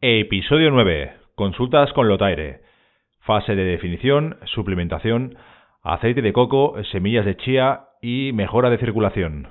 Episodio 9. Consultas con Lotaire. Fase de definición, suplementación, aceite de coco, semillas de chía y mejora de circulación.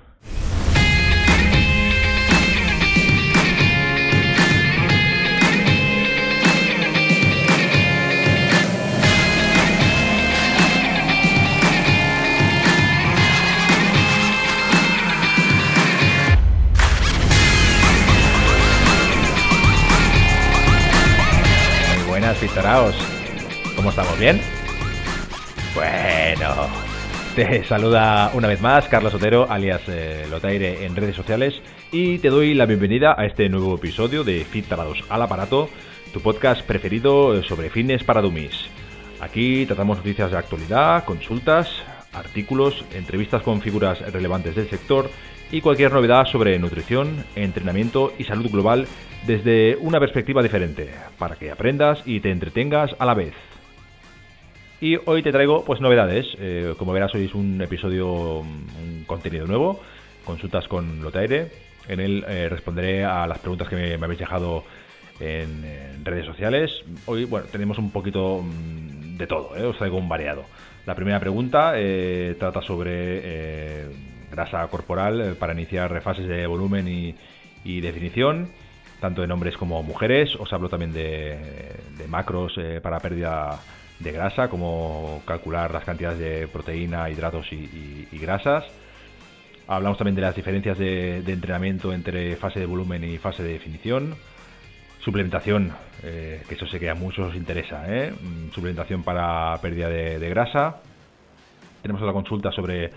Pistaraos, ¿cómo estamos? ¿Bien? Bueno, te saluda una vez más Carlos Otero, alias Lotaire en redes sociales, y te doy la bienvenida a este nuevo episodio de Fit Tarados al Aparato, tu podcast preferido sobre fitness para dummies. Aquí tratamos noticias de actualidad, consultas, artículos, entrevistas con figuras relevantes del sector y cualquier novedad sobre nutrición, entrenamiento y salud global desde una perspectiva diferente, para que aprendas y te entretengas a la vez. Y hoy te traigo pues novedades. Como verás, hoy es un episodio, un contenido nuevo, consultas con Lotaire. En él responderé a las preguntas que me habéis dejado en redes sociales. Hoy, bueno, tenemos un poquito de todo, os traigo un variado. La primera pregunta trata sobre grasa corporal para iniciar fases de volumen y definición, tanto en hombres como mujeres. Os hablo también de macros para pérdida de grasa, como calcular las cantidades de proteína, hidratos y grasas. Hablamos también de las diferencias de entrenamiento entre fase de volumen y fase de definición. Suplementación, que eso sé que a muchos os interesa, suplementación para pérdida de grasa. Tenemos otra consulta sobre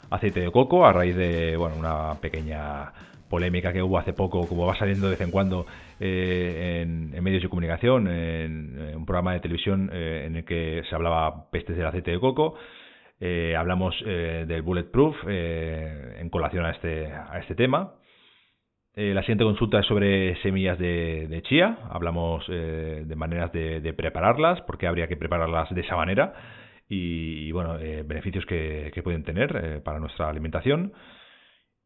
aceite de coco, a raíz de una pequeña polémica que hubo hace poco, como va saliendo de vez en cuando en medios de comunicación, en un programa de televisión en el que se hablaba pestes del aceite de coco. Hablamos del Bulletproof en colación a este tema. La siguiente consulta es sobre semillas de chía. Hablamos de maneras de prepararlas, porque habría que prepararlas de esa manera y beneficios que pueden tener para nuestra alimentación.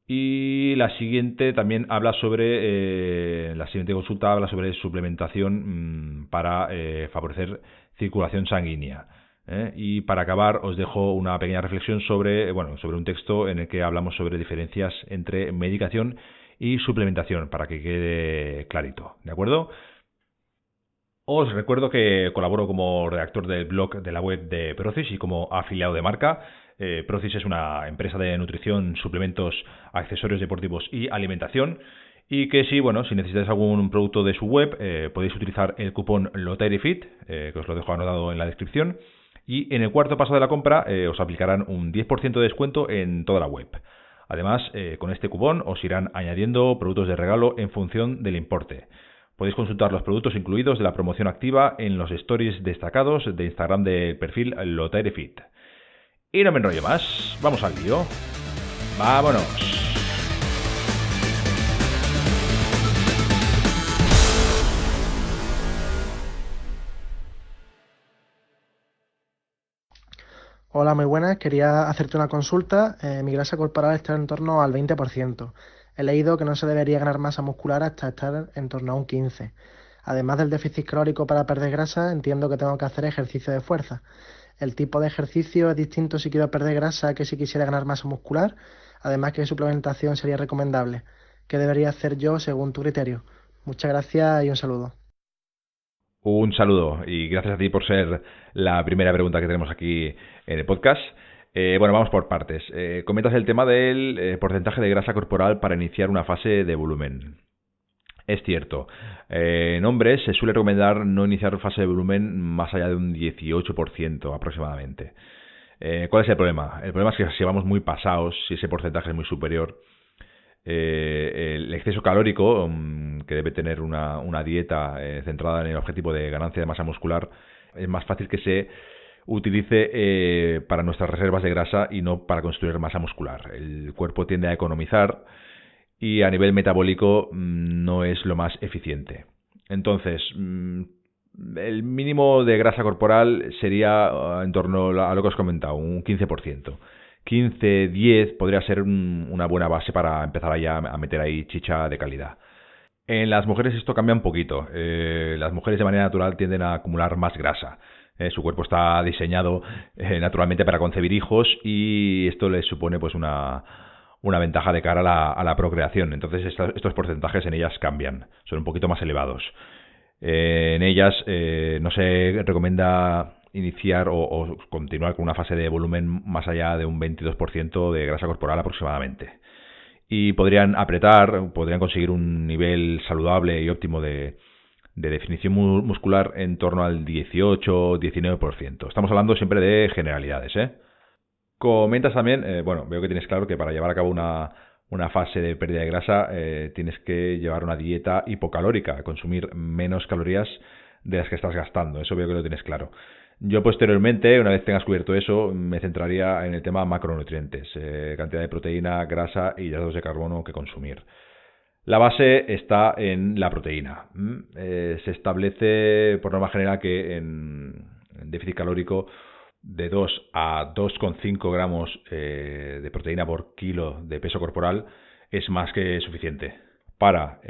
Y la siguiente también habla sobre, la siguiente consulta habla sobre suplementación para favorecer circulación sanguínea. Y para acabar os dejo una pequeña reflexión sobre un texto en el que hablamos sobre diferencias entre medicación y suplementación, para que quede clarito, ¿de acuerdo? Os recuerdo que colaboro como redactor del blog de la web de Procis y como afiliado de marca. Procis es una empresa de nutrición, suplementos, accesorios deportivos y alimentación, y que si necesitáis algún producto de su web podéis utilizar el cupón LOTAIREFIT, que os lo dejo anotado en la descripción, y en el cuarto paso de la compra os aplicarán un 10% de descuento en toda la web. Además, con este cupón os irán añadiendo productos de regalo en función del importe. Podéis consultar los productos incluidos de la promoción activa en los stories destacados de Instagram del perfil LOTAIREFIT. Y no me enrollo más, vamos al lío. ¡Vámonos! Hola, muy buenas. Quería hacerte una consulta. Mi grasa corporal está en torno al 20%. He leído que no se debería ganar masa muscular hasta estar en torno a un 15%. Además del déficit calórico para perder grasa, entiendo que tengo que hacer ejercicio de fuerza. ¿El tipo de ejercicio es distinto si quiero perder grasa que si quisiera ganar masa muscular? Además, ¿qué suplementación sería recomendable? ¿Qué debería hacer yo según tu criterio? Muchas gracias y un saludo. Un saludo y gracias a ti por ser la primera pregunta que tenemos aquí en el podcast. Vamos por partes. Comentas el tema del porcentaje de grasa corporal para iniciar una fase de volumen. Es cierto, en hombres se suele recomendar no iniciar fase de volumen más allá de un 18% aproximadamente. ¿Cuál es el problema? El problema es que si vamos muy pasados, si ese porcentaje es muy superior, el exceso calórico que debe tener una dieta centrada en el objetivo de ganancia de masa muscular es más fácil que se utilice para nuestras reservas de grasa y no para construir masa muscular. El cuerpo tiende a economizar y a nivel metabólico no es lo más eficiente. Entonces, el mínimo de grasa corporal sería en torno a lo que os he comentado, un 15%. 15-10 podría ser una buena base para empezar ya a meter ahí chicha de calidad. En las mujeres esto cambia un poquito. Las mujeres de manera natural tienden a acumular más grasa. Su cuerpo está diseñado naturalmente para concebir hijos y esto les supone pues una ventaja de cara a la procreación. Entonces estos porcentajes en ellas cambian, son un poquito más elevados. En ellas no se recomienda iniciar o continuar con una fase de volumen más allá de un 22% de grasa corporal aproximadamente. Y podrían conseguir un nivel saludable y óptimo de definición muscular en torno al 18-19%. Estamos hablando siempre de generalidades, ¿eh? Comentas también, veo que tienes claro que para llevar a cabo una fase de pérdida de grasa tienes que llevar una dieta hipocalórica, consumir menos calorías de las que estás gastando. Eso veo que lo tienes claro. Yo posteriormente, una vez tengas cubierto eso, me centraría en el tema macronutrientes, cantidad de proteína, grasa y hidratos de carbono que consumir. La base está en la proteína. Se establece por norma general que en déficit calórico de 2 a 2,5 gramos de proteína por kilo de peso corporal es más que suficiente para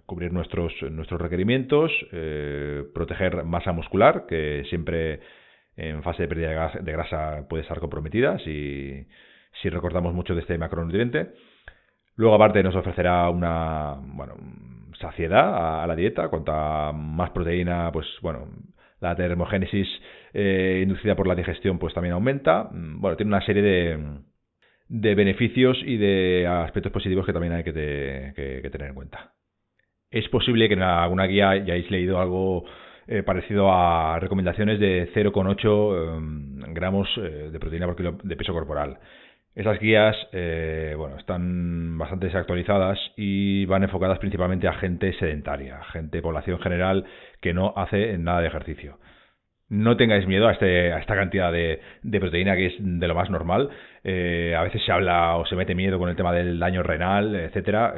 cubrir nuestros requerimientos, proteger masa muscular, que siempre en fase de pérdida de grasa puede estar comprometida si recortamos mucho de este macronutriente. Luego, aparte, nos ofrecerá una saciedad a la dieta. Cuanta más proteína, pues la termogénesis inducida por la digestión pues también aumenta. Tiene una serie de beneficios y de aspectos positivos que también hay que tener en cuenta. Es posible que en alguna guía ya hayáis leído algo parecido a recomendaciones de 0,8 gramos de proteína por kilo de peso corporal. Esas guías están bastante desactualizadas y van enfocadas principalmente a gente sedentaria, población general que no hace nada de ejercicio. No tengáis miedo a esta cantidad de proteína, que es de lo más normal. A veces se habla o se mete miedo con el tema del daño renal, etcétera.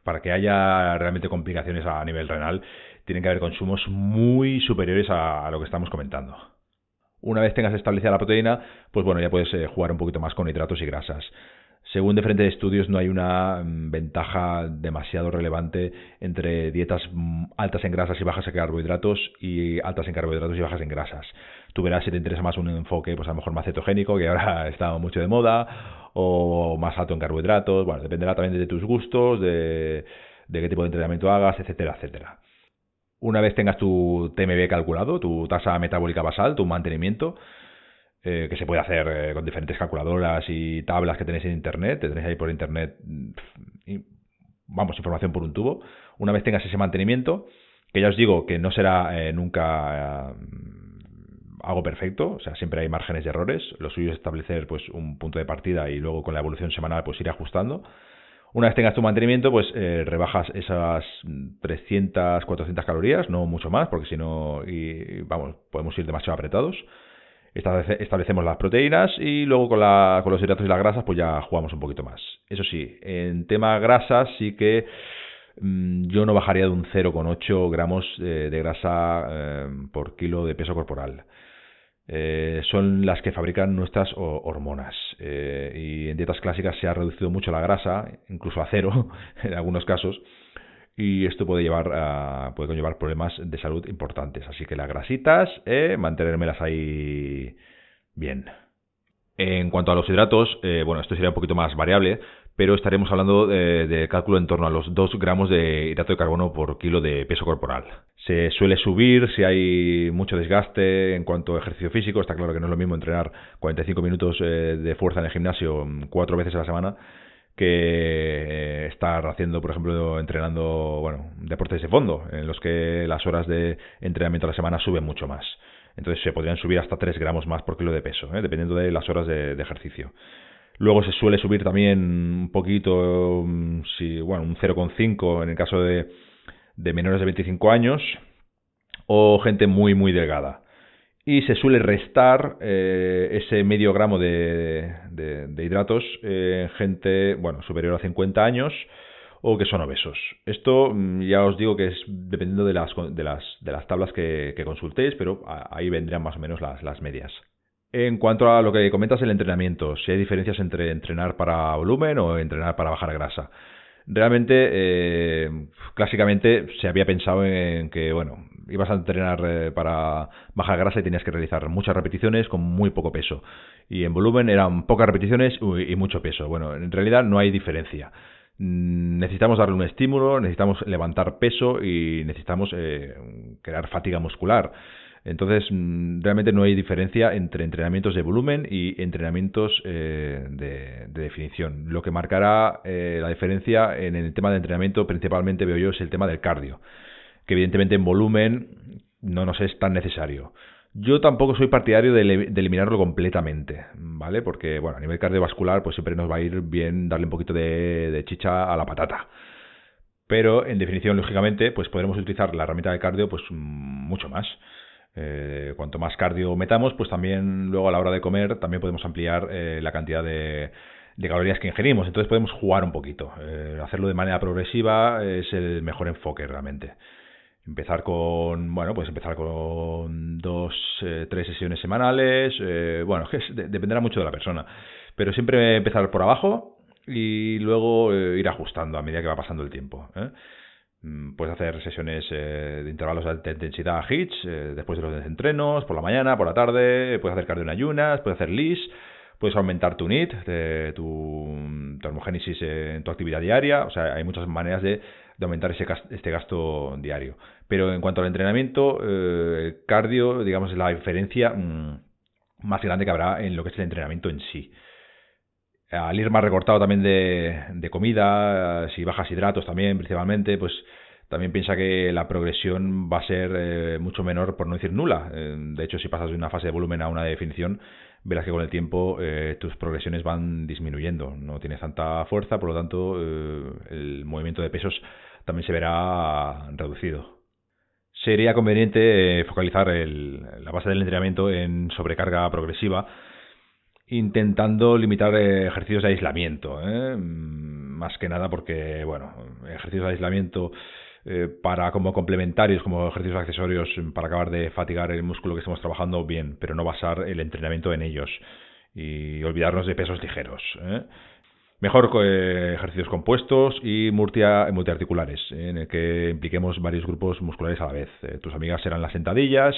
Para que haya realmente complicaciones a nivel renal, tienen que haber consumos muy superiores a lo que estamos comentando. Una vez tengas establecida la proteína, pues ya puedes jugar un poquito más con hidratos y grasas. Según diferentes estudios, no hay una ventaja demasiado relevante entre dietas altas en grasas y bajas en carbohidratos y altas en carbohidratos y bajas en grasas. Tú verás si te interesa más un enfoque, pues a lo mejor más cetogénico, que ahora está mucho de moda, o más alto en carbohidratos. Dependerá también de tus gustos, de qué tipo de entrenamiento hagas, etcétera, etcétera. Una vez tengas tu TMB calculado, tu tasa metabólica basal, tu mantenimiento, que se puede hacer con diferentes calculadoras y tablas que tenéis en internet, te tenéis ahí por internet, información por un tubo. Una vez tengas ese mantenimiento, que ya os digo que no será nunca algo perfecto, o sea, siempre hay márgenes de errores. Lo suyo es establecer pues un punto de partida y luego con la evolución semanal pues ir ajustando. Una vez tengas tu mantenimiento, pues rebajas esas 300, 400 calorías, no mucho más, porque si no, podemos ir demasiado apretados. Establecemos las proteínas y luego con los hidratos y las grasas, pues ya jugamos un poquito más. Eso sí, en tema grasas sí que yo no bajaría de un 0,8 gramos de grasa por kilo de peso corporal. Son las que fabrican nuestras hormonas y en dietas clásicas se ha reducido mucho la grasa, incluso a cero en algunos casos, y esto puede conllevar problemas de salud importantes. Así que las grasitas, mantenérmelas ahí bien. En cuanto a los hidratos, esto sería un poquito más variable, pero estaremos hablando de cálculo en torno a los 2 gramos de hidrato de carbono por kilo de peso corporal. Se suele subir si hay mucho desgaste en cuanto a ejercicio físico. Está claro que no es lo mismo entrenar 45 minutos de fuerza en el gimnasio 4 veces a la semana que estar haciendo, por ejemplo, entrenando deportes de fondo, en los que las horas de entrenamiento a la semana suben mucho más. Entonces se podrían subir hasta 3 gramos más por kilo de peso, dependiendo de las horas de ejercicio. Luego se suele subir también un poquito, un 0,5 en el caso de menores de 25 años o gente muy, muy delgada. Y se suele restar ese medio gramo de hidratos en gente superior a 50 años o que son obesos. Esto ya os digo que es dependiendo de las tablas que consultéis, pero ahí vendrían más o menos las medias. En cuanto a lo que comentas del entrenamiento, si hay diferencias entre entrenar para volumen o entrenar para bajar grasa. Realmente, clásicamente se había pensado en que, bueno, ibas a entrenar para bajar grasa y tenías que realizar muchas repeticiones con muy poco peso. Y en volumen eran pocas repeticiones y mucho peso. Bueno, en realidad no hay diferencia. Necesitamos darle un estímulo, necesitamos levantar peso y necesitamos crear fatiga muscular. Entonces, realmente no hay diferencia entre entrenamientos de volumen y entrenamientos de definición. Lo que marcará la diferencia en el tema de entrenamiento, principalmente veo yo, es el tema del cardio, que evidentemente en volumen no nos es tan necesario. Yo tampoco soy partidario de eliminarlo completamente, ¿vale? Porque, bueno, a nivel cardiovascular, pues siempre nos va a ir bien darle un poquito de chicha a la patata. Pero, en definición, lógicamente, pues podremos utilizar la herramienta de cardio, pues mucho más. Cuanto más cardio metamos, pues también luego a la hora de comer también podemos ampliar la cantidad de calorías que ingerimos. Entonces podemos jugar un poquito. Hacerlo de manera progresiva es el mejor enfoque realmente. Empezar con, bueno, pues empezar con 2, 3 sesiones semanales. Bueno, dependerá mucho de la persona. Pero siempre empezar por abajo y luego ir ajustando a medida que va pasando el tiempo. Puedes hacer sesiones de intervalos de alta intensidad HIIT después de los entrenos, por la mañana, por la tarde. Puedes hacer cardio en ayunas, puedes hacer LIS, puedes aumentar tu NEAT, tu termogénesis en tu actividad diaria. O sea, hay muchas maneras de aumentar este gasto diario. Pero en cuanto al entrenamiento, el cardio, digamos, es la diferencia más grande que habrá en lo que es el entrenamiento en sí. Al ir más recortado también de comida, si bajas hidratos también principalmente, pues también piensa que la progresión va a ser mucho menor, por no decir nula. De hecho, si pasas de una fase de volumen a una de definición, verás que con el tiempo tus progresiones van disminuyendo. No tienes tanta fuerza, por lo tanto, el movimiento de pesos también se verá reducido. Sería conveniente focalizar la base del entrenamiento en sobrecarga progresiva, intentando limitar ejercicios de aislamiento, más que nada porque, bueno, ejercicios de aislamiento para como complementarios, como ejercicios accesorios para acabar de fatigar el músculo que estamos trabajando, bien, pero no basar el entrenamiento en ellos y olvidarnos de pesos ligeros. Mejor ejercicios compuestos y multiarticulares, en el que impliquemos varios grupos musculares a la vez. Tus amigas serán las sentadillas,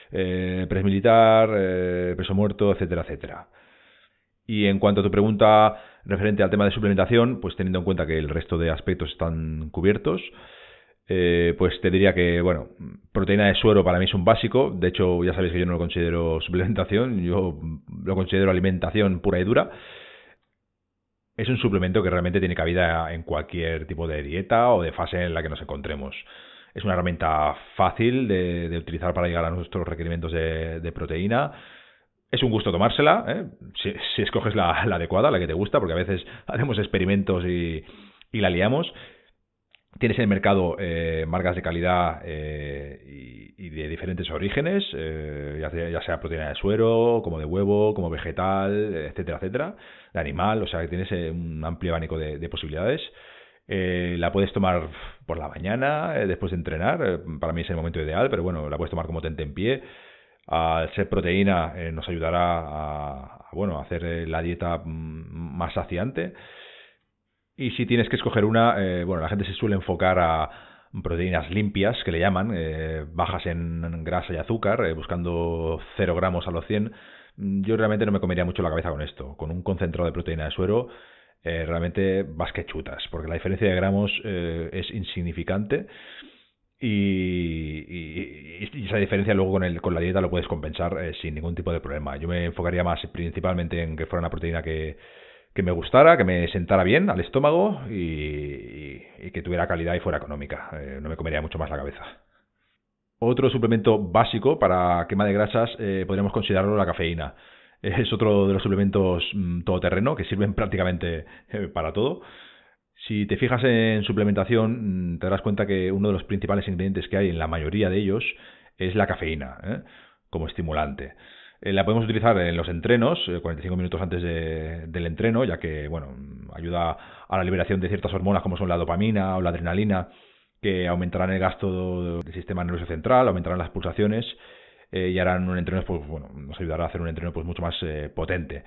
press militar, peso muerto, etcétera, etcétera. Y en cuanto a tu pregunta referente al tema de suplementación, pues teniendo en cuenta que el resto de aspectos están cubiertos, pues te diría que, bueno, proteína de suero para mí es un básico. De hecho, ya sabéis que yo no lo considero suplementación, yo lo considero alimentación pura y dura. Es un suplemento que realmente tiene cabida en cualquier tipo de dieta o de fase en la que nos encontremos. Es una herramienta fácil de utilizar para llegar a nuestros requerimientos de proteína. Es un gusto tomársela, si escoges la adecuada, la que te gusta, porque a veces hacemos experimentos y la liamos. Tienes en el mercado marcas de calidad y de diferentes orígenes, ya sea proteína de suero, como de huevo, como vegetal, etcétera, etcétera, de animal, o sea que tienes un amplio abanico de posibilidades. La puedes tomar por la mañana, después de entrenar, para mí es el momento ideal, pero bueno, la puedes tomar como tentempié. Al ser proteína nos ayudará a hacer la dieta más saciante. Y si tienes que escoger una, la gente se suele enfocar a proteínas limpias, que le llaman, bajas en grasa y azúcar, buscando 0 gramos a los 100. Yo realmente no me comería mucho la cabeza con esto. Con un concentrado de proteína de suero, realmente vas que chutas, porque la diferencia de gramos es insignificante. Y esa diferencia luego con la dieta lo puedes compensar sin ningún tipo de problema. Yo me enfocaría más principalmente en que fuera una proteína que me gustara, que me sentara bien al estómago y que tuviera calidad y fuera económica. No me comería mucho más la cabeza. Otro suplemento básico para quema de grasas podríamos considerarlo la cafeína. Es otro de los suplementos todoterreno que sirven prácticamente para todo. Si te fijas en suplementación, te darás cuenta que uno de los principales ingredientes que hay en la mayoría de ellos es la cafeína, como estimulante. La podemos utilizar en los entrenos, 45 minutos antes del entreno, ya que ayuda a la liberación de ciertas hormonas como son la dopamina o la adrenalina, que aumentarán el gasto del sistema nervioso central, aumentarán las pulsaciones y harán un entreno, pues bueno, nos ayudará a hacer un entreno pues mucho más potente.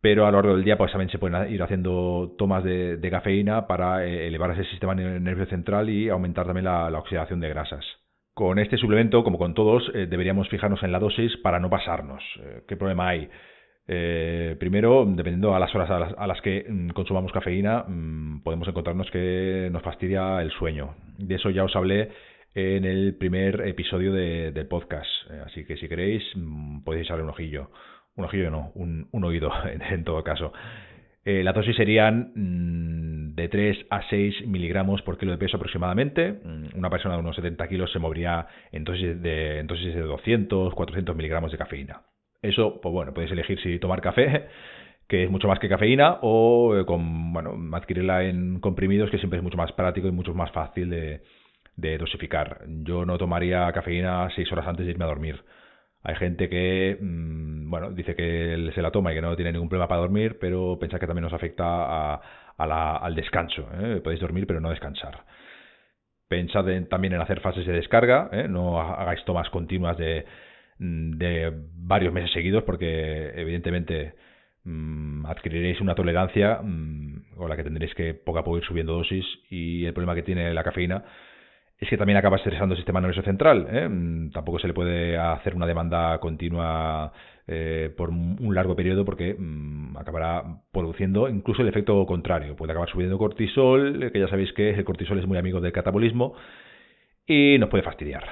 Pero a lo largo del día pues también se pueden ir haciendo tomas de cafeína para elevar ese sistema nervioso central y aumentar también la oxidación de grasas. Con este suplemento, como con todos, deberíamos fijarnos en la dosis para no pasarnos. ¿Qué problema hay? Primero, dependiendo a las horas a las que consumamos cafeína, podemos encontrarnos que nos fastidia el sueño. De eso ya os hablé en el primer episodio del podcast. Así que si queréis, podéis echarle un ojillo. Un ojillo no, un oído en todo caso. Las dosis serían de 3 a 6 miligramos por kilo de peso aproximadamente. Una persona de unos 70 kilos se movería en dosis de 200, 400 miligramos de cafeína. Eso, pues bueno, podéis elegir si tomar café, que es mucho más que cafeína, o adquirirla en comprimidos, que siempre es mucho más práctico y mucho más fácil de dosificar. Yo no tomaría cafeína 6 horas antes de irme a dormir. Hay gente que, dice que se la toma y que no tiene ningún problema para dormir, pero pensad que también nos afecta al descanso. Podéis dormir, pero no descansar. Pensad también en hacer fases de descarga, no hagáis tomas continuas de varios meses seguidos, porque evidentemente adquiriréis una tolerancia con la que tendréis que poco a poco ir subiendo dosis, y el problema que tiene la cafeína es que también acaba estresando el sistema nervioso central. Tampoco se le puede hacer una demanda continua por un largo periodo, porque acabará produciendo incluso el efecto contrario. Puede acabar subiendo cortisol, que ya sabéis que el cortisol es muy amigo del catabolismo y nos puede fastidiar.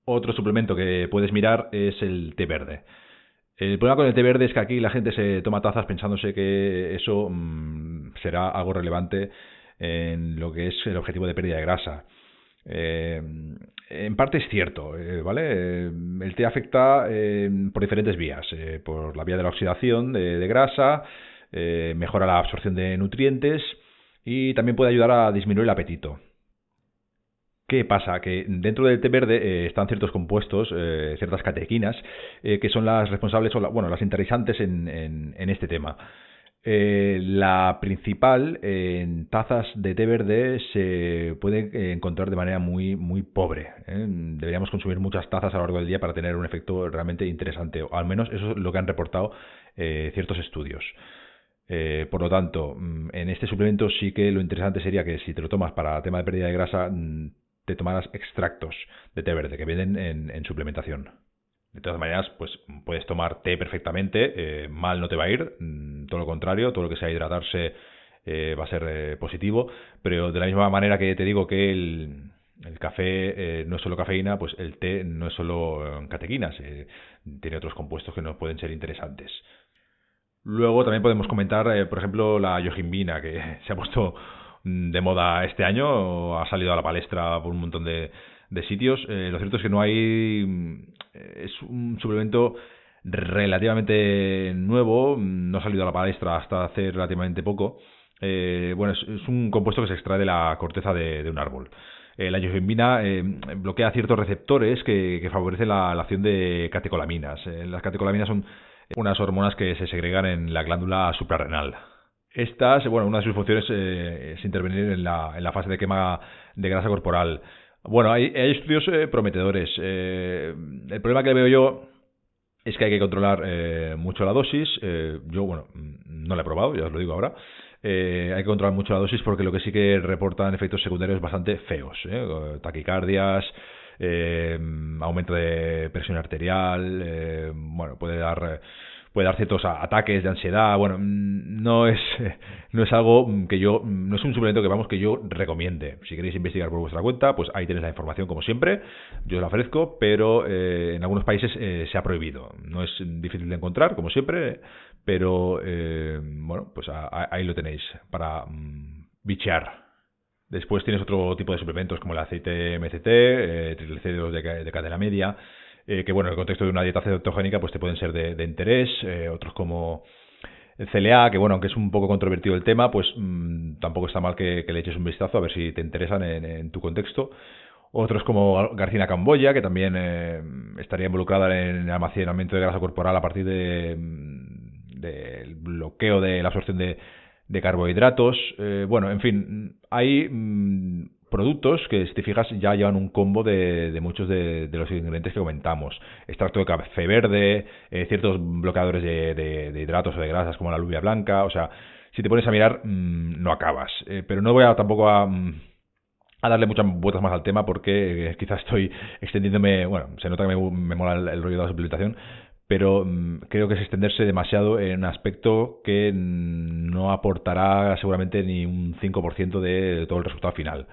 Otro suplemento que puedes mirar es el té verde. El problema con el té verde es que aquí la gente se toma tazas pensándose que eso será algo relevante en lo que es el objetivo de pérdida de grasa. En parte es cierto, ¿vale? El té afecta por diferentes vías. Por la vía de la oxidación de grasa, mejora la absorción de nutrientes y también puede ayudar a disminuir el apetito. ¿Qué pasa? Que dentro del té verde están ciertos compuestos, ciertas catequinas, que son las responsables, las interesantes en este tema. La principal en tazas de té verde se puede encontrar de manera muy, muy pobre. Deberíamos consumir muchas tazas a lo largo del día para tener un efecto realmente interesante, o al menos eso es lo que han reportado ciertos estudios. Por lo tanto, en este suplemento sí que lo interesante sería que si te lo tomas para tema de pérdida de grasa, te tomaras extractos de té verde que vienen en suplementación. De todas maneras, pues puedes tomar té perfectamente, mal no te va a ir, todo lo contrario, todo lo que sea hidratarse va a ser positivo, pero de la misma manera que te digo que el café no es solo cafeína, pues el té no es solo catequinas, tiene otros compuestos que nos pueden ser interesantes. Luego también podemos comentar, por ejemplo, la yohimbina, que se ha puesto de moda este año, ha salido a la palestra por un montón de sitios. Lo cierto es que no hay... Es un suplemento relativamente nuevo, no ha salido a la palestra hasta hace relativamente poco. Es un compuesto que se extrae de la corteza de un árbol. La yohimbina bloquea ciertos receptores que favorecen la acción de catecolaminas. Las catecolaminas son unas hormonas que se segregan en la glándula suprarrenal. Estas, una de sus funciones es intervenir en la fase de quema de grasa corporal. Hay estudios prometedores. El problema que veo yo es que hay que controlar mucho la dosis. Yo, no la he probado, ya os lo digo ahora. Hay que controlar mucho la dosis porque lo que sí que reportan efectos secundarios bastante feos. Taquicardias, aumento de presión arterial, puede dar ciertos ataques de ansiedad. No es algo que no es un suplemento que yo recomiende. Si queréis investigar por vuestra cuenta, pues ahí tenéis la información como siempre, yo os la ofrezco, pero en algunos países se ha prohibido. No es difícil de encontrar, como siempre, pero pues ahí lo tenéis para bichear. Después tienes otro tipo de suplementos como el aceite MCT, triglicéridos de cadena media, que en el contexto de una dieta cetogénica pues te pueden ser de interés. Otros como el CLA, que aunque es un poco controvertido el tema, pues tampoco está mal que le eches un vistazo a ver si te interesan en tu contexto. Otros como Garcina Camboya, que también estaría involucrada en el almacenamiento de grasa corporal a partir del bloqueo de la absorción de carbohidratos. En fin, hay productos que, si te fijas, ya llevan un combo de muchos de los ingredientes que comentamos. Extracto de café verde, ciertos bloqueadores de hidratos o de grasas como la alubia blanca. O sea, si te pones a mirar, no acabas. Pero no voy tampoco a darle muchas vueltas más al tema porque quizás estoy extendiéndome. Bueno, se nota que me mola el rollo de la suplementación, pero creo que es extenderse demasiado en un aspecto que no aportará seguramente ni un 5% de todo el resultado final.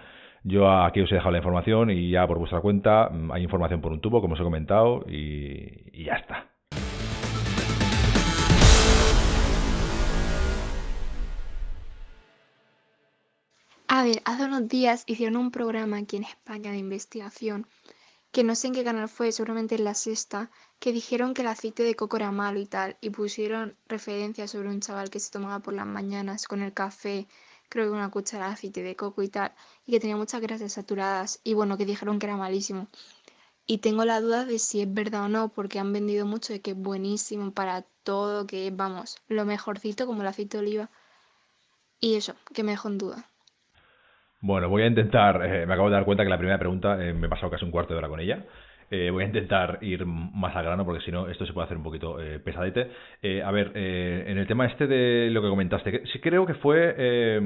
Yo aquí os he dejado la información y ya por vuestra cuenta hay información por un tubo, como os he comentado, y ya está. A ver, hace unos días hicieron un programa aquí en España de investigación, que no sé en qué canal fue, seguramente en La Sexta, que dijeron que el aceite de coco era malo y tal, y pusieron referencias sobre un chaval que se tomaba por las mañanas con el café, creo que una cucharada de aceite de coco y tal, y que tenía muchas grasas saturadas, y bueno, que dijeron que era malísimo. Y tengo la duda de si es verdad o no, porque han vendido mucho de que es buenísimo para todo, que es, vamos, lo mejorcito como el aceite de oliva, y eso, que me dejó en duda. Bueno, voy a intentar, me acabo de dar cuenta que la primera pregunta me he pasado casi un cuarto de hora con ella. Voy a intentar ir más al grano porque si no esto se puede hacer un poquito pesadete. A ver, en el tema este de lo que comentaste, sí creo que fue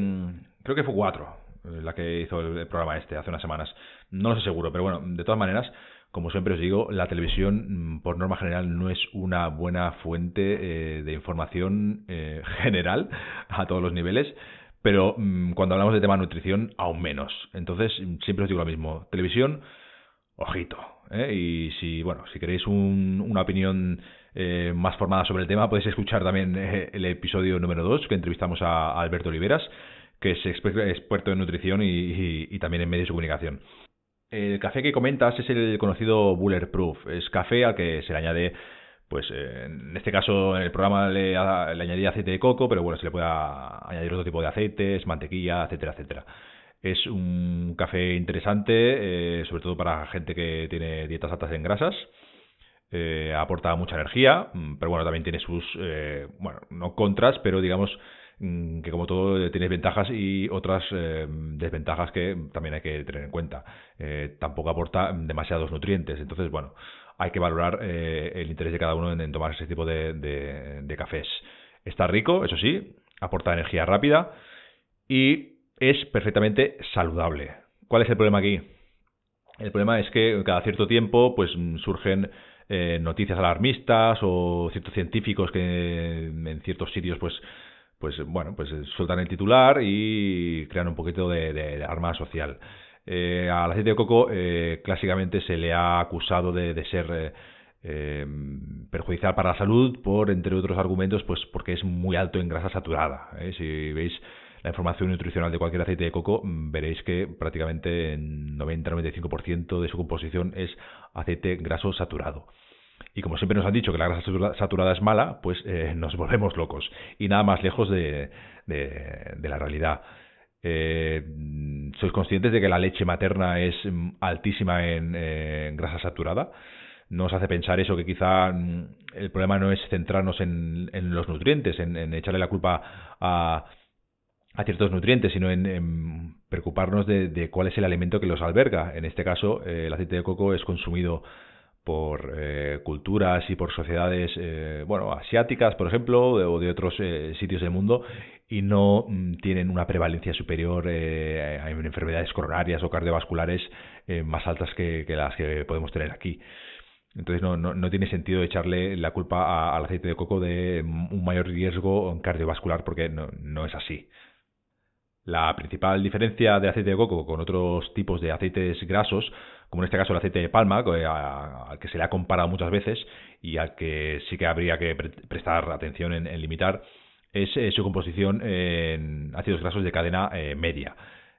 4 la que hizo el programa este hace unas semanas. No lo sé seguro, pero bueno, de todas maneras, como siempre os digo, la televisión por norma general no es una buena fuente de información general a todos los niveles. Pero cuando hablamos de tema de nutrición, aún menos. Entonces, siempre os digo lo mismo. Televisión, ojito. Y si queréis una opinión más formada sobre el tema, podéis escuchar también el episodio número 2, que entrevistamos a Alberto Oliveras, que es experto en nutrición y también en medios de comunicación. El café que comentas es el conocido Bulletproof. Es café al que se le añade, pues en este caso en el programa le añadí aceite de coco, pero bueno, se le puede añadir otro tipo de aceites, mantequilla, etcétera, etcétera. Es un café interesante, sobre todo para gente que tiene dietas altas en grasas. Aporta mucha energía, pero bueno, también tiene sus, bueno, no contras, pero digamos que como todo tiene ventajas y otras desventajas que también hay que tener en cuenta. Tampoco aporta demasiados nutrientes, entonces bueno, hay que valorar el interés de cada uno en tomar ese tipo de cafés. Está rico, eso sí, aporta energía rápida y es perfectamente saludable. ¿Cuál es el problema aquí? El problema es que cada cierto tiempo pues surgen noticias alarmistas o ciertos científicos que en ciertos sitios pues sueltan el titular y crean un poquito de alarma social. Al aceite de coco clásicamente se le ha acusado de ser perjudicial para la salud por, entre otros argumentos, pues porque es muy alto en grasa saturada. Si veis la información nutricional de cualquier aceite de coco, veréis que prácticamente en 90-95% de su composición es aceite graso saturado. Y como siempre nos han dicho que la grasa saturada es mala, pues nos volvemos locos. Y nada más lejos de la realidad. ¿Sois conscientes de que la leche materna es altísima en grasa saturada? Nos hace pensar eso, que quizá el problema no es centrarnos en los nutrientes, en echarle la culpa a ciertos nutrientes, sino en preocuparnos de cuál es el alimento que los alberga. En este caso, el aceite de coco es consumido por culturas y por sociedades asiáticas, por ejemplo, o de otros sitios del mundo, y no tienen una prevalencia superior a enfermedades coronarias o cardiovasculares más altas que las que podemos tener aquí. Entonces no tiene sentido echarle la culpa al aceite de coco de un mayor riesgo cardiovascular, porque no es así. La principal diferencia de aceite de coco con otros tipos de aceites grasos, como en este caso el aceite de palma, al que se le ha comparado muchas veces y al que sí que habría que prestar atención en limitar, es su composición en ácidos grasos de cadena media.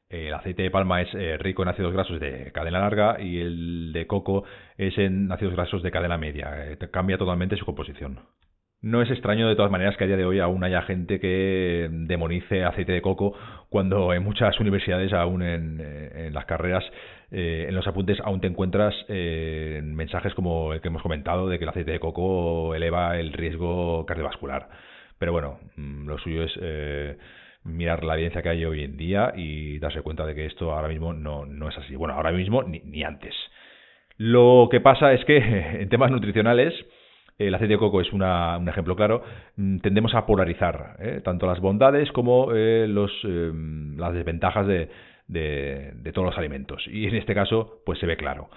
El aceite de palma es rico en ácidos grasos de cadena larga y el de coco es en ácidos grasos de cadena media. Cambia totalmente su composición. No es extraño de todas maneras que a día de hoy aún haya gente que demonice aceite de coco cuando en muchas universidades, aún en las carreras, en los apuntes aún te encuentras mensajes como el que hemos comentado de que el aceite de coco eleva el riesgo cardiovascular. Pero bueno, lo suyo es mirar la evidencia que hay hoy en día y darse cuenta de que esto ahora mismo no es así. Bueno, ahora mismo ni antes. Lo que pasa es que en temas nutricionales, el aceite de coco es un ejemplo claro, tendemos a polarizar tanto las bondades como las desventajas de todos los alimentos. Y en este caso, pues se ve claro.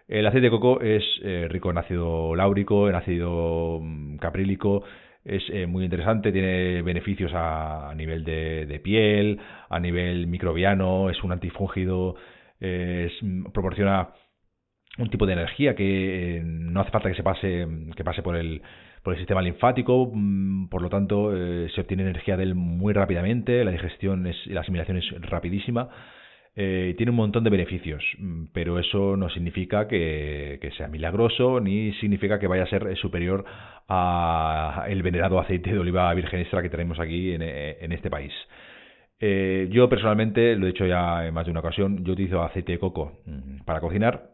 El aceite de coco es rico en ácido láurico, en ácido caprílico, es muy interesante, tiene beneficios a nivel de piel, a nivel microbiano, es un antifúngido, proporciona un tipo de energía que no hace falta que pase por el sistema linfático, por lo tanto se obtiene energía de él muy rápidamente, la digestión y la asimilación es rapidísima. Tiene un montón de beneficios, pero eso no significa que sea milagroso ni significa que vaya a ser superior a el venerado aceite de oliva virgen extra que tenemos aquí en este país. Yo personalmente, lo he dicho ya en más de una ocasión, yo utilizo aceite de coco para cocinar.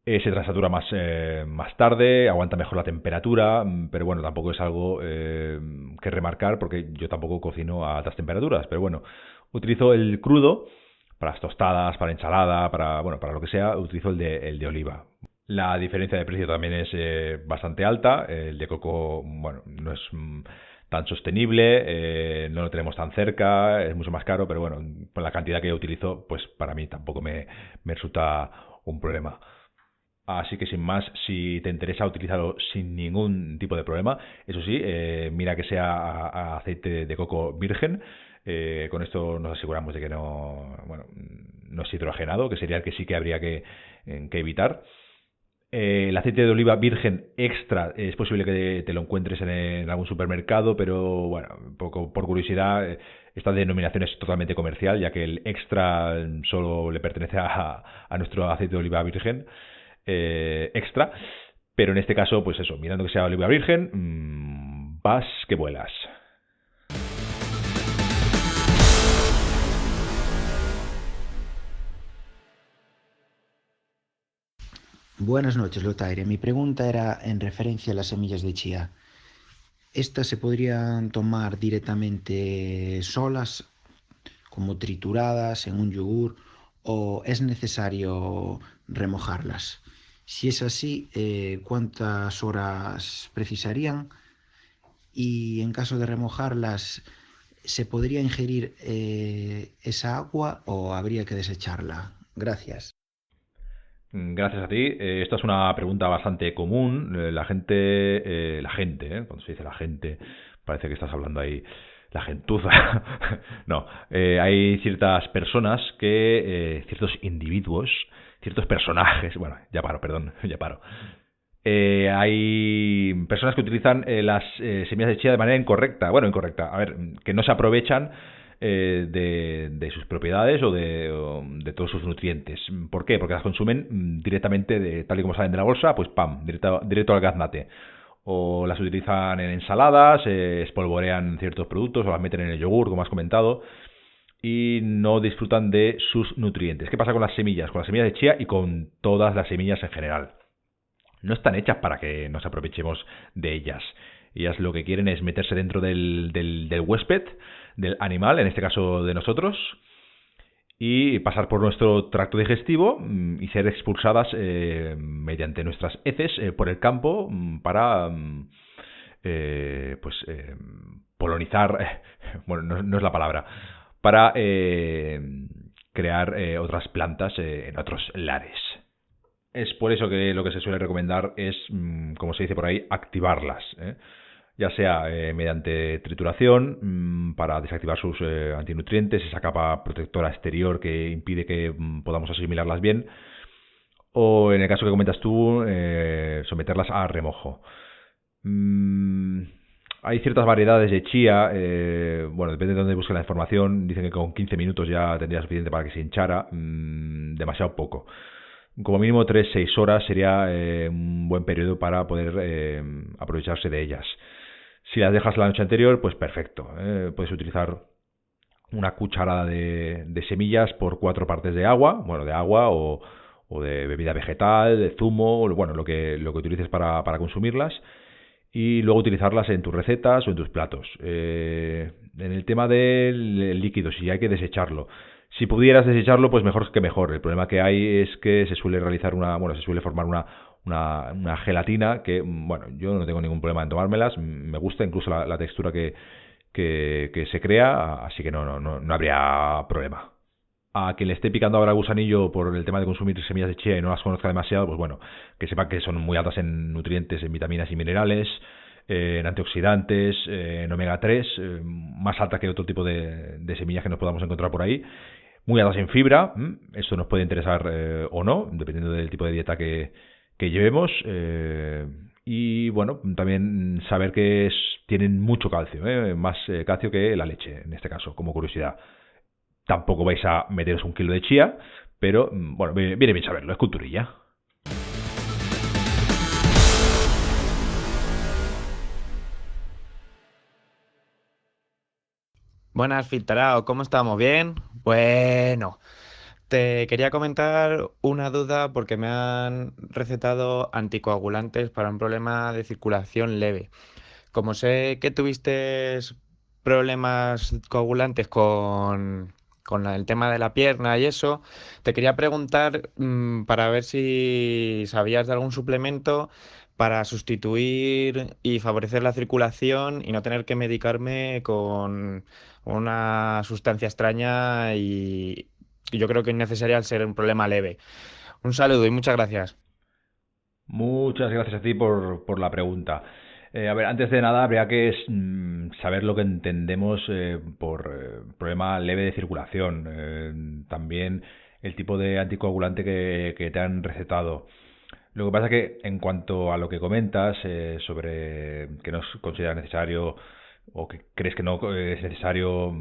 Se transatura más tarde, aguanta mejor la temperatura, pero bueno, tampoco es algo que remarcar porque yo tampoco cocino a altas temperaturas, pero bueno, utilizo el crudo para las tostadas, para ensalada, para lo que sea, utilizo el de oliva. La diferencia de precio también es bastante alta. El de coco, bueno, no es tan sostenible, no lo tenemos tan cerca, es mucho más caro, pero bueno, con la cantidad que yo utilizo, pues para mí tampoco me resulta un problema. Así que sin más, si te interesa utilizarlo sin ningún tipo de problema, eso sí, mira que sea aceite de coco virgen. Con esto nos aseguramos de que no es hidrogenado, que sería el que sí que habría que evitar. El aceite de oliva virgen extra es posible que te lo encuentres en algún supermercado, pero bueno, por curiosidad, esta denominación es totalmente comercial, ya que el extra solo le pertenece a nuestro aceite de oliva virgen extra, pero en este caso, pues eso, mirando que sea oliva virgen, vas que vuelas. Buenas noches, Lotaire. Mi pregunta era en referencia a las semillas de chía. ¿Estas se podrían tomar directamente solas, como trituradas en un yogur, o es necesario remojarlas? Si es así, ¿cuántas horas precisarían? Y en caso de remojarlas, ¿se podría ingerir esa agua o habría que desecharla? Gracias. Gracias a ti. Esta es una pregunta bastante común. La gente, cuando se dice la gente, parece que estás hablando ahí, la gentuza. No, hay ciertas personas ciertos individuos, ciertos personajes, bueno, ya paro. Hay personas que utilizan las semillas de chía de manera incorrecta. A ver, que no se aprovechan de sus propiedades o de todos sus nutrientes. ¿Por qué? Porque las consumen directamente, tal y como salen de la bolsa, pues ¡pam!, directo al gaznate. O las utilizan en ensaladas, espolvorean ciertos productos o las meten en el yogur, como has comentado, y no disfrutan de sus nutrientes. ¿Qué pasa con las semillas? Con las semillas de chía y con todas las semillas en general. No están hechas para que nos aprovechemos de ellas. Ellas lo que quieren es meterse dentro del huésped, del animal, en este caso de nosotros, y pasar por nuestro tracto digestivo y ser expulsadas mediante nuestras heces por el campo para polonizar, bueno, no es la palabra, para crear otras plantas en otros lares. Es por eso que lo que se suele recomendar es, como se dice por ahí, activarlas, ya sea mediante trituración para desactivar sus antinutrientes, esa capa protectora exterior que impide que podamos asimilarlas bien, o en el caso que comentas tú, someterlas a remojo. Hay ciertas variedades de chía, depende de dónde busques la información, dicen que con 15 minutos ya tendría suficiente para que se hinchara, demasiado poco. Como mínimo 3-6 horas sería un buen periodo para poder aprovecharse de ellas. Si las dejas la noche anterior, pues perfecto. Puedes utilizar una cucharada de semillas por 4 partes de agua, o de bebida vegetal, de zumo, lo que utilices para consumirlas. y luego utilizarlas en tus recetas o en tus platos. En el tema del líquido, si hay que desecharlo. Si pudieras desecharlo, pues mejor que mejor. El problema que hay es que se suele realizar se suele formar una gelatina que, bueno, yo no tengo ningún problema en tomármelas, me gusta incluso la textura que se crea, así que no habría problema. A quien le esté picando ahora el gusanillo por el tema de consumir semillas de chía y no las conozca demasiado, pues bueno, que sepa que son muy altas en nutrientes, en vitaminas y minerales, en antioxidantes, en omega 3, más alta que otro tipo de semillas que nos podamos encontrar por ahí, muy altas en fibra. Esto nos puede interesar o no, dependiendo del tipo de dieta que llevemos. Y bueno, también saber que tienen mucho calcio, más calcio que la leche, en este caso, como curiosidad. Tampoco vais a meteros 1 kilo de chía, pero bueno, viene bien saberlo, es culturilla. Buenas, Filtrao, ¿cómo estamos? ¿Bien? Bueno, te quería comentar una duda porque me han recetado anticoagulantes para un problema de circulación leve. Como sé que tuviste problemas coagulantes con el tema de la pierna y eso, te quería preguntar para ver si sabías de algún suplemento para sustituir y favorecer la circulación y no tener que medicarme con una sustancia extraña y yo creo que innecesaria al ser un problema leve. Un saludo y muchas gracias. Muchas gracias a ti por la pregunta. A ver, antes de nada habría que saber lo que entendemos por problema leve de circulación. También el tipo de anticoagulante que te han recetado. Lo que pasa es que en cuanto a lo que comentas sobre que no consideras necesario o que crees que no es necesario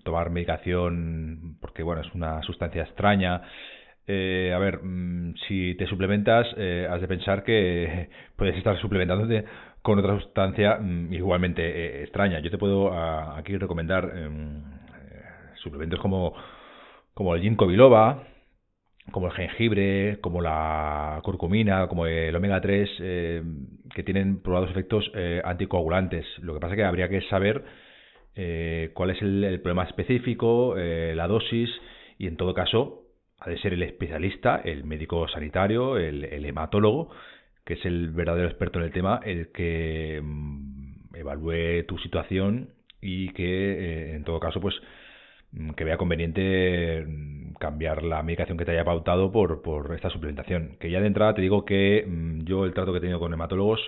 tomar medicación porque bueno es una sustancia extraña. A ver, si te suplementas, has de pensar que puedes estar suplementándote con otra sustancia igualmente extraña. Yo te puedo aquí recomendar suplementos como el ginkgo biloba, como el jengibre, como la curcumina, como el omega 3, que tienen probados efectos anticoagulantes. Lo que pasa es que habría que saber cuál es el problema específico, la dosis, y en todo caso ha de ser el especialista, el médico sanitario, el hematólogo, que es el verdadero experto en el tema, el que evalúe tu situación y que en todo caso pues que vea conveniente cambiar la medicación que te haya pautado por esta suplementación. Que ya de entrada te digo que yo el trato que he tenido con hematólogos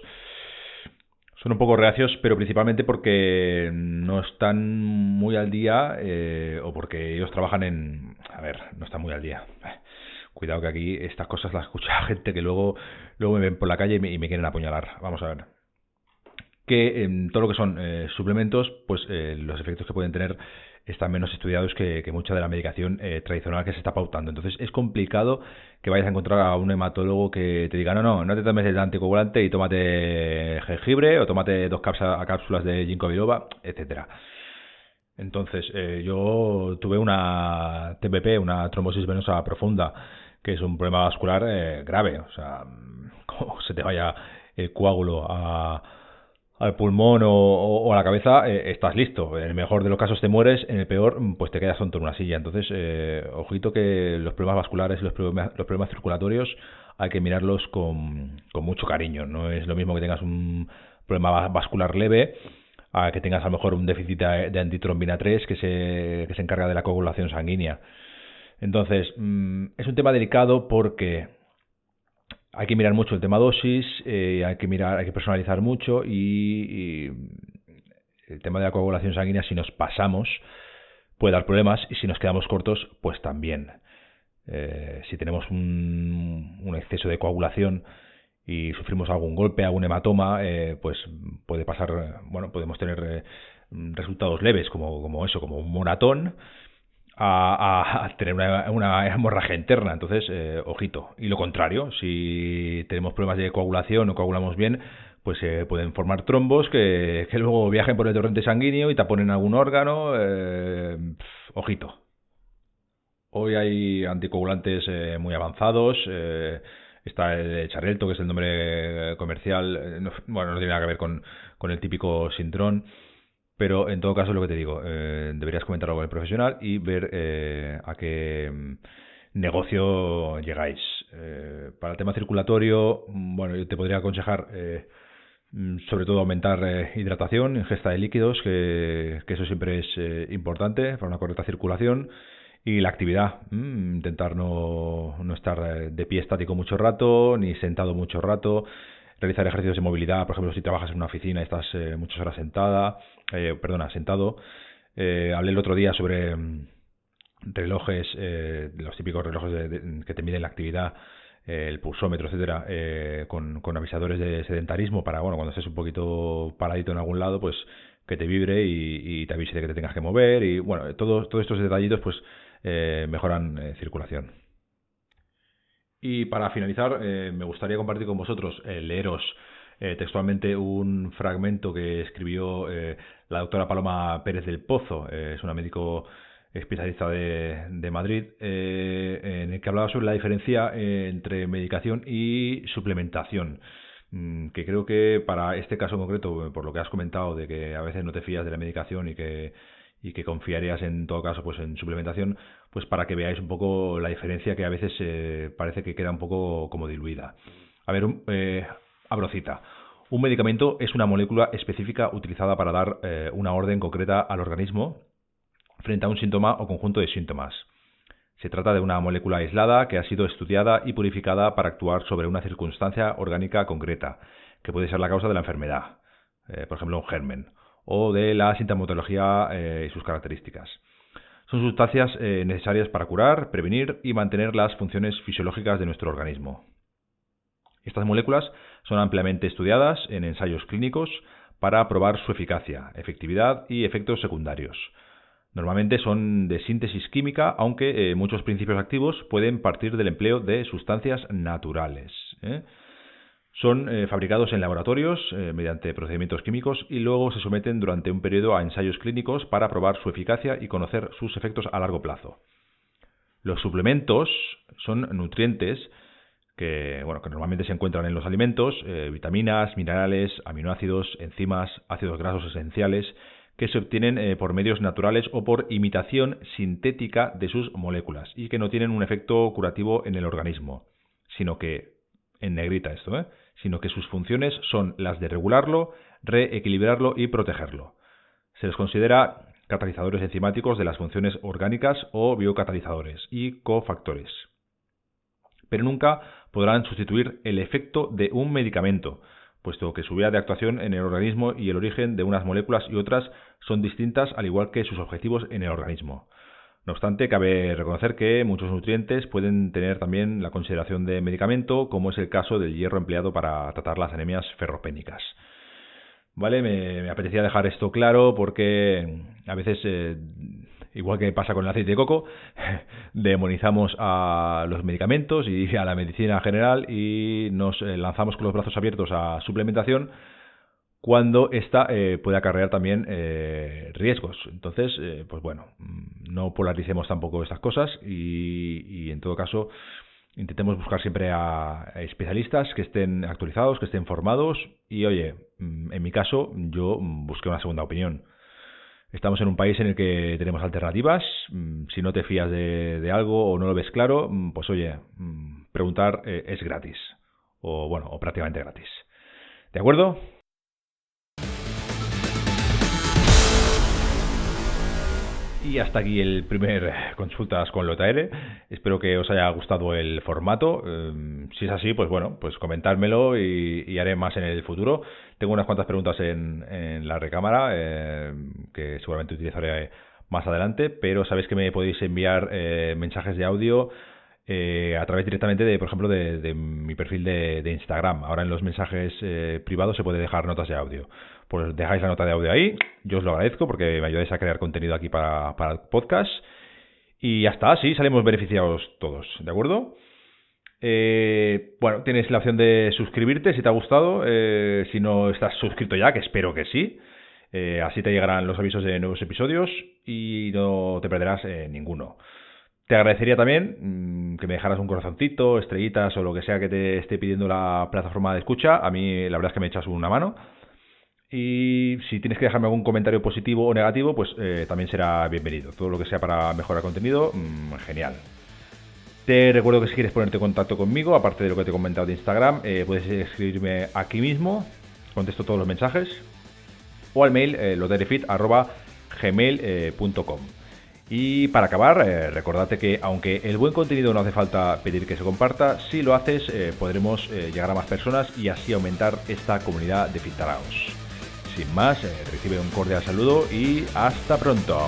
son un poco reacios, pero principalmente porque no están muy al día o porque ellos trabajan A ver, no están muy al día. Cuidado que aquí estas cosas las escucha gente que luego me ven por la calle y me quieren apuñalar. Vamos a ver. Que en todo lo que son suplementos, pues los efectos que pueden tener están menos estudiados que mucha de la medicación tradicional que se está pautando. Entonces es complicado que vayas a encontrar a un hematólogo que te diga no te tomes el anticoagulante y tómate jengibre o tómate 2 cápsulas de ginkgo biloba, etcétera. Entonces yo tuve una TBP, una trombosis venosa profunda, que es un problema vascular grave. O sea, como se te vaya el coágulo al pulmón o a la cabeza, estás listo. En el mejor de los casos te mueres, en el peor pues te quedas tonto en una silla. Entonces, ojito que los problemas vasculares y los problemas circulatorios hay que mirarlos con mucho cariño. No es lo mismo que tengas un problema vascular leve a que tengas a lo mejor un déficit de antitrombina 3 que se encarga de la coagulación sanguínea. Entonces, es un tema delicado porque hay que mirar mucho el tema dosis, hay que personalizar mucho y el tema de la coagulación sanguínea, si nos pasamos, puede dar problemas y si nos quedamos cortos, pues también. Si tenemos un exceso de coagulación y sufrimos algún golpe, algún hematoma, pues puede pasar, bueno, podemos tener resultados leves como un moratón, a tener una hemorragia interna. Entonces, ojito. Y lo contrario, si tenemos problemas de coagulación o coagulamos bien, pues pueden formar trombos que luego viajen por el torrente sanguíneo y taponen algún órgano. Ojito. Hoy hay anticoagulantes muy avanzados, Está el Xarelto, que es el nombre comercial. Bueno, no tiene nada que ver con el típico Sintron. Pero en todo caso, lo que te digo, deberías comentarlo con el profesional y ver a qué negocio llegáis. Para el tema circulatorio, bueno, yo te podría aconsejar sobre todo aumentar hidratación, ingesta de líquidos, que eso siempre es importante para una correcta circulación. Y la actividad, intentar no estar de pie estático mucho rato, ni sentado mucho rato. Realizar ejercicios de movilidad, por ejemplo, si trabajas en una oficina y estás muchas horas sentado. Hablé el otro día sobre relojes, los típicos relojes que te miden la actividad, el pulsómetro, etcétera, con avisadores de sedentarismo para, bueno, cuando estés un poquito paradito en algún lado, pues que te vibre y te avise de que te tengas que mover. Y bueno, todos estos detallitos pues mejoran circulación. Y para finalizar, me gustaría compartir con vosotros, leeros textualmente un fragmento que escribió la doctora Paloma Pérez del Pozo. Es una médico especialista de Madrid, en el que hablaba sobre la diferencia entre medicación y suplementación. Que creo que para este caso en concreto, por lo que has comentado, de que a veces no te fías de la medicación y que confiarías en todo caso pues en suplementación, pues para que veáis un poco la diferencia que a veces parece que queda un poco como diluida. A ver, abro cita. Un medicamento es una molécula específica utilizada para dar una orden concreta al organismo frente a un síntoma o conjunto de síntomas. Se trata de una molécula aislada que ha sido estudiada y purificada para actuar sobre una circunstancia orgánica concreta, que puede ser la causa de la enfermedad, por ejemplo un germen, o de la sintomatología y sus características. Son sustancias necesarias para curar, prevenir y mantener las funciones fisiológicas de nuestro organismo. Estas moléculas son ampliamente estudiadas en ensayos clínicos para probar su eficacia, efectividad y efectos secundarios. Normalmente son de síntesis química, aunque muchos principios activos pueden partir del empleo de sustancias naturales. Son fabricados en laboratorios mediante procedimientos químicos y luego se someten durante un periodo a ensayos clínicos para probar su eficacia y conocer sus efectos a largo plazo. Los suplementos son nutrientes que normalmente se encuentran en los alimentos, vitaminas, minerales, aminoácidos, enzimas, ácidos grasos esenciales, que se obtienen por medios naturales o por imitación sintética de sus moléculas y que no tienen un efecto curativo en el organismo, sino que, en negrita esto, sino que sus funciones son las de regularlo, reequilibrarlo y protegerlo. Se les considera catalizadores enzimáticos de las funciones orgánicas o biocatalizadores y cofactores. Pero nunca podrán sustituir el efecto de un medicamento, puesto que su vía de actuación en el organismo y el origen de unas moléculas y otras son distintas, al igual que sus objetivos en el organismo. No obstante, cabe reconocer que muchos nutrientes pueden tener también la consideración de medicamento, como es el caso del hierro empleado para tratar las anemias ferropénicas. Vale, me apetecía dejar esto claro porque a veces, igual que pasa con el aceite de coco, demonizamos a los medicamentos y a la medicina en general y nos lanzamos con los brazos abiertos a suplementación cuando esta puede acarrear también riesgos. Entonces, pues bueno, no polaricemos tampoco estas cosas y en todo caso intentemos buscar siempre a especialistas que estén actualizados, que estén formados y, oye, en mi caso, yo busqué una segunda opinión. Estamos en un país en el que tenemos alternativas. Si no te fías de algo o no lo ves claro, pues oye, preguntar es gratis. O prácticamente gratis. ¿De acuerdo? Y hasta aquí el primer Consultas con Lotaere. Espero que os haya gustado el formato. Si es así, pues bueno, pues comentármelo y haré más en el futuro. Tengo unas cuantas preguntas en la recámara que seguramente utilizaré más adelante, pero sabéis que me podéis enviar mensajes de audio a través directamente por ejemplo, de mi perfil de Instagram. Ahora en los mensajes privados se puede dejar notas de audio. Pues dejáis la nota de audio ahí, yo os lo agradezco porque me ayudáis a crear contenido aquí para el podcast. Y ya está, así salimos beneficiados todos, ¿de acuerdo? Bueno, tienes la opción de suscribirte si te ha gustado, si no estás suscrito ya, que espero que sí. Así te llegarán los avisos de nuevos episodios y no te perderás ninguno. Te agradecería también que me dejaras un corazoncito, estrellitas o lo que sea que te esté pidiendo la plataforma de escucha. A mí la verdad es que me echas una mano. Y si tienes que dejarme algún comentario positivo o negativo, pues también será bienvenido. Todo lo que sea para mejorar contenido, genial. Te recuerdo que si quieres ponerte en contacto conmigo, aparte de lo que te he comentado de Instagram, puedes escribirme aquí mismo, contesto todos los mensajes, o al mail lotairefit@gmail.com. Y para acabar, recordate que aunque el buen contenido no hace falta pedir que se comparta, si lo haces podremos llegar a más personas y así aumentar esta comunidad de Fittaraos. Sin más, recibe un cordial saludo y hasta pronto.